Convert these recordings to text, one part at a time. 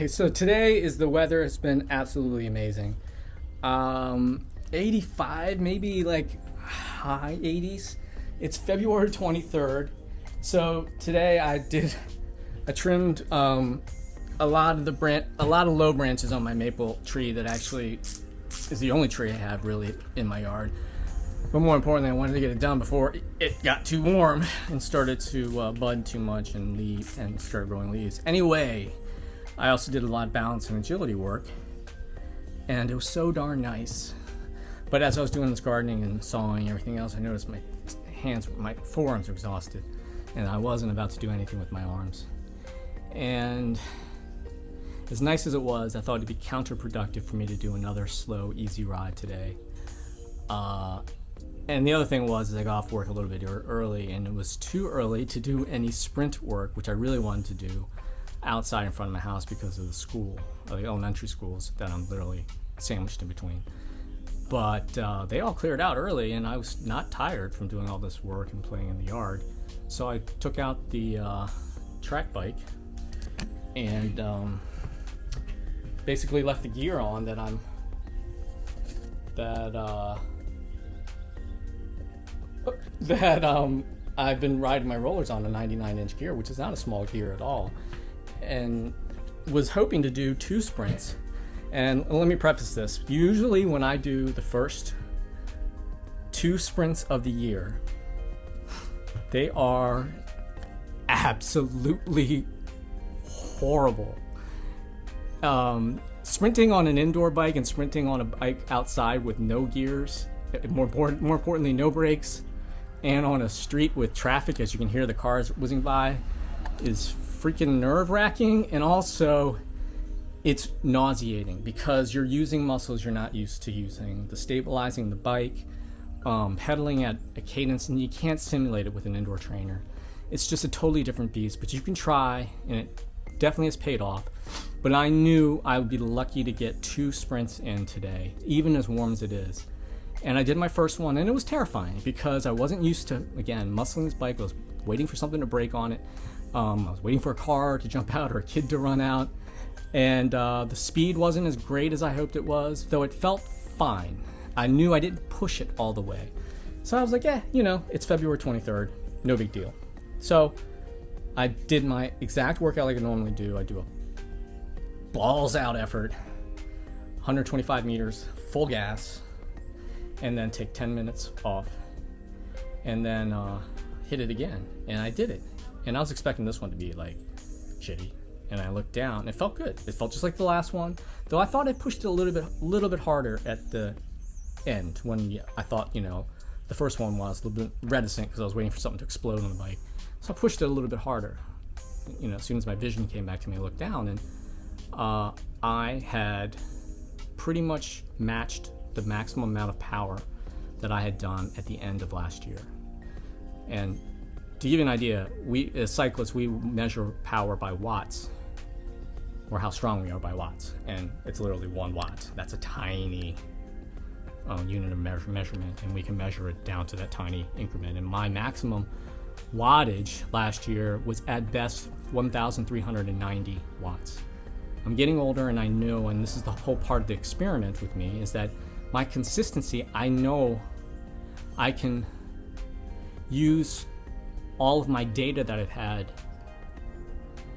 so today is the weather has been absolutely amazing. 85, maybe like high 80s. It's February 23rd. So today I trimmed a lot of low branches on my maple tree that actually is the only tree I have really in my yard. But more importantly, I wanted to get it done before it got too warm and started to bud too much and started growing leaves. Anyway, I also did a lot of balance and agility work, and it was so darn nice. But as I was doing this gardening and sawing and everything else, I noticed my forearms were exhausted, and I wasn't about to do anything with my arms. And as nice as it was, I thought it'd be counterproductive for me to do another slow, easy ride today. And the other thing was, I got off work a little bit early, and it was too early to do any sprint work, which I really wanted to do outside in front of my house because of the elementary schools that I'm literally sandwiched in between. But they all cleared out early, and I was not tired from doing all this work and playing in the yard. So I took out the track bike and basically left the gear on that I've been riding my rollers on a 99-inch gear, which is not a small gear at all, and was hoping to do 2 sprints. And let me preface this. Usually when I do the first 2 sprints of the year, they are absolutely horrible. Sprinting on an indoor bike and sprinting on a bike outside with no gears, more importantly, no brakes, and on a street with traffic, as you can hear the cars whizzing by, is freaking nerve-wracking. And also, it's nauseating because you're using muscles you're not used to using. The stabilizing the bike, pedaling at a cadence, and you can't simulate it with an indoor trainer. It's just a totally different beast, but you can try, and it definitely has paid off. But I knew I would be lucky to get 2 sprints in today, even as warm as it is. And I did my first one, and it was terrifying because I wasn't used to, again, muscling this bike. I was waiting for something to break on it. I was waiting for a car to jump out or a kid to run out. And the speed wasn't as great as I hoped it was, though it felt fine. I knew I didn't push it all the way. So I was like, it's February 23rd, no big deal. So I did my exact workout like I normally do. I do a balls out effort, 125 meters, full gas, and then take 10 minutes off, and then hit it again. And I did it. And I was expecting this one to be like shitty. And I looked down, and it felt good. It felt just like the last one, though I thought I pushed it a little bit harder at the end when I thought, the first one was a little bit reticent because I was waiting for something to explode on the bike. So I pushed it a little bit harder. As soon as my vision came back to me, I looked down, and I had pretty much matched the maximum amount of power that I had done at the end of last year. And to give you an idea, we as cyclists, we measure power by watts, or how strong we are by watts, and it's literally 1 watt. That's a tiny unit of measurement, and we can measure it down to that tiny increment. And my maximum wattage last year was at best 1,390 watts. I'm getting older, and I know, and this is the whole part of the experiment with me, is that my consistency, I know I can use all of my data that I've had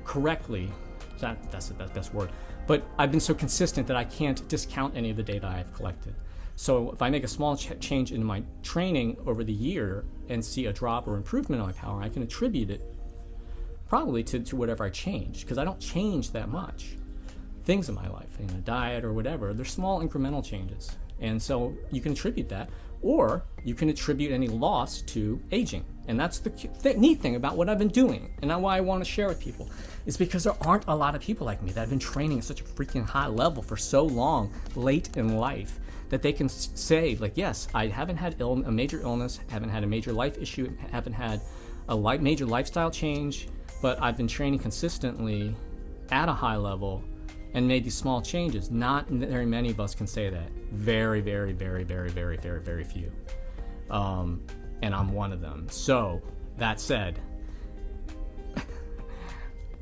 correctly. That's the best word. But I've been so consistent that I can't discount any of the data I've collected. So if I make a small change in my training over the year and see a drop or improvement in my power, I can attribute it probably to whatever I change, because I don't change that much things in my life, diet or whatever. They're small incremental changes. And so you can attribute that, or you can attribute any loss to aging. And that's the neat thing about what I've been doing, and why I want to share with people, is because there aren't a lot of people like me that have been training at such a freaking high level for so long, late in life, that they can say, like, yes, I haven't had a major illness, haven't had a major life issue, haven't had a major lifestyle change, but I've been training consistently at a high level and made these small changes. Not very many of us can say that. Very, very, very, very, very, very, very few. And I'm one of them. So, that said,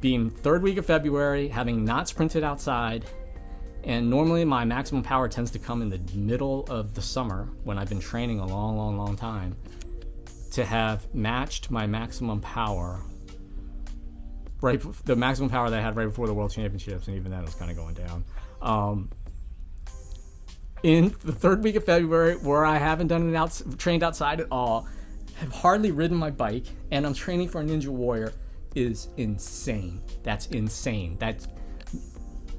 being third week of February, having not sprinted outside, and normally my maximum power tends to come in the middle of the summer when I've been training a long time, to have matched my maximum power, the maximum power that I had right before the World Championships, and even then it was kind of going down. In the third week of February, where I haven't trained outside at all, have hardly ridden my bike, and I'm training for a Ninja Warrior, is insane. That's insane. That's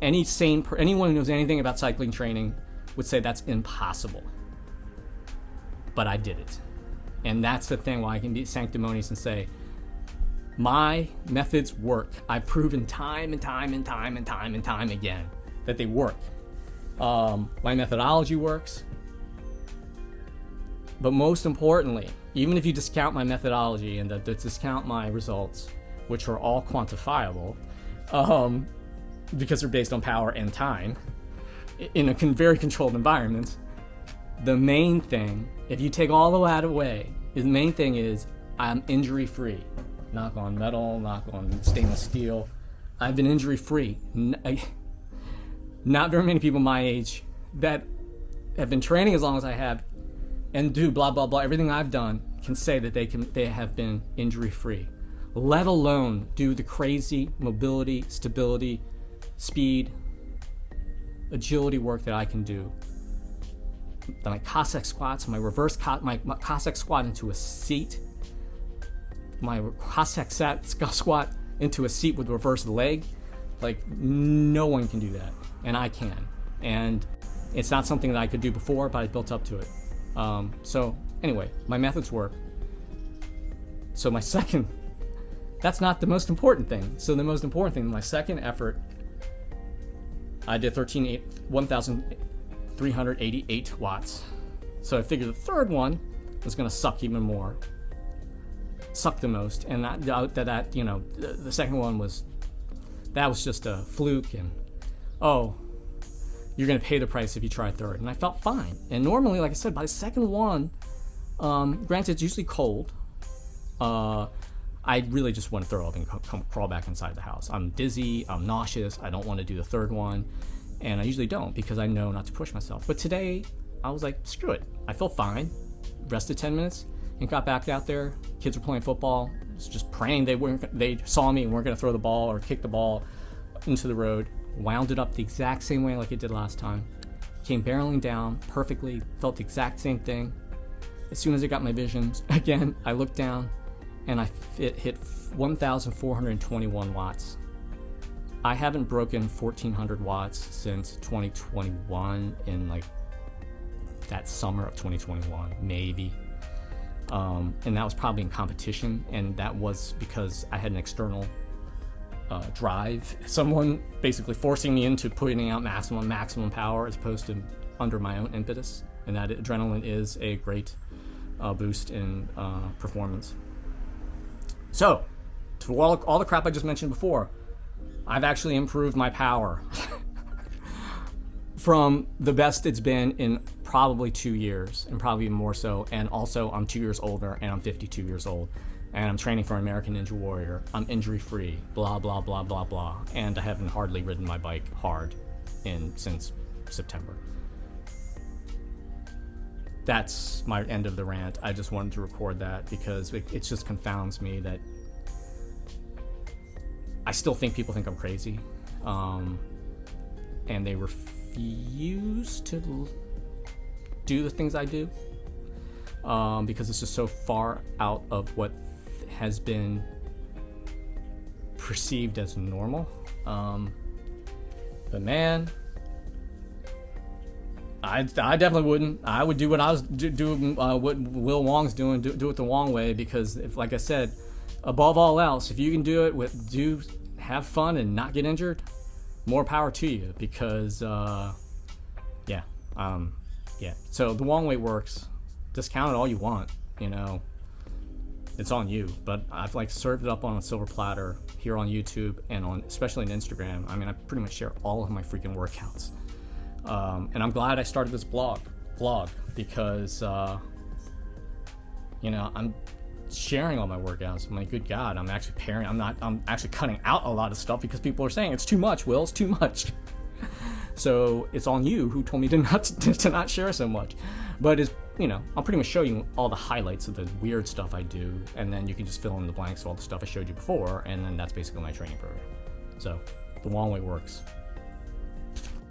anyone who knows anything about cycling training would say that's impossible. But I did it. And that's the thing why I can be sanctimonious and say, my methods work. I've proven time and time again that they work. My methodology works. But most importantly, even if you discount my methodology and discount my results, which are all quantifiable, because they're based on power and time, in a very controlled environment, the main thing, if you take all of that away, the main thing is I'm injury-free. Knock on metal, knock on stainless steel. I've been injury-free. Not very many people my age that have been training as long as I have and do blah, blah, blah, everything I've done can say that they have been injury-free, let alone do the crazy mobility, stability, speed, agility work that I can do. My Cossack squats, my Cossack squat into a seat, my Cossack squat into a seat with reverse leg, like no one can do that, and I can. And it's not something that I could do before, but I built up to it. So anyway, my methods work. So my second, that's not the most important thing. So the most important thing, my second effort, I did 1,388 watts. So I figured the third one was going to suck even more, suck the most. And that you know, the second one was just a fluke, and you're going to pay the price if you try third. And I felt fine. And normally, like I said, by the second one, granted it's usually cold, I really just want to throw up and crawl back inside the house. I'm dizzy, I'm nauseous, I don't want to do the third one, and I usually don't because I know not to push myself. But today, I was like, screw it. I feel fine. Rested 10 minutes and got back out there. Kids were playing football. I was just praying they saw me and weren't going to throw the ball or kick the ball into the road. Wound it up the exact same way like it did last time. Came barreling down perfectly, felt the exact same thing. As soon as I got my visions, again, I looked down and it hit 1,421 watts. I haven't broken 1,400 watts since 2021, in like that summer of 2021, maybe. And that was probably in competition, and that was because I had an external drive, someone basically forcing me into putting out maximum power as opposed to under my own impetus, and that adrenaline is a great boost in performance. So, to all the crap I just mentioned before, I've actually improved my power from the best it's been in probably 2 years, and probably even more so. And also, I'm 2 years older, and I'm 52 years old, and I'm training for an American Ninja Warrior. I'm injury-free, blah, blah, blah, blah, blah. And I haven't hardly ridden my bike hard since September. That's my end of the rant. I just wanted to record that because it just confounds me that I still think people think I'm crazy, and they refuse to do the things I do because it's just so far out of what has been perceived as normal. But man, I definitely wouldn't. I would do what I was doing, what Will Wong's doing, do it the Wong way, because if, like I said, above all else, if you can do it have fun and not get injured, more power to you, because yeah. So the Wong way works. Discount it all you want, it's on you. But I've served it up on a silver platter here on YouTube and especially on Instagram. I mean, I pretty much share all of my freaking workouts. And I'm glad I started this vlog because I'm sharing all my workouts. My good God, I'm actually cutting out a lot of stuff because people are saying it's too much, Will, it's too much. So it's on you who told me to not share so much. But it's, I'll pretty much show you all the highlights of the weird stuff I do, and then you can just fill in the blanks of all the stuff I showed you before, and then that's basically my training program. So the long way works.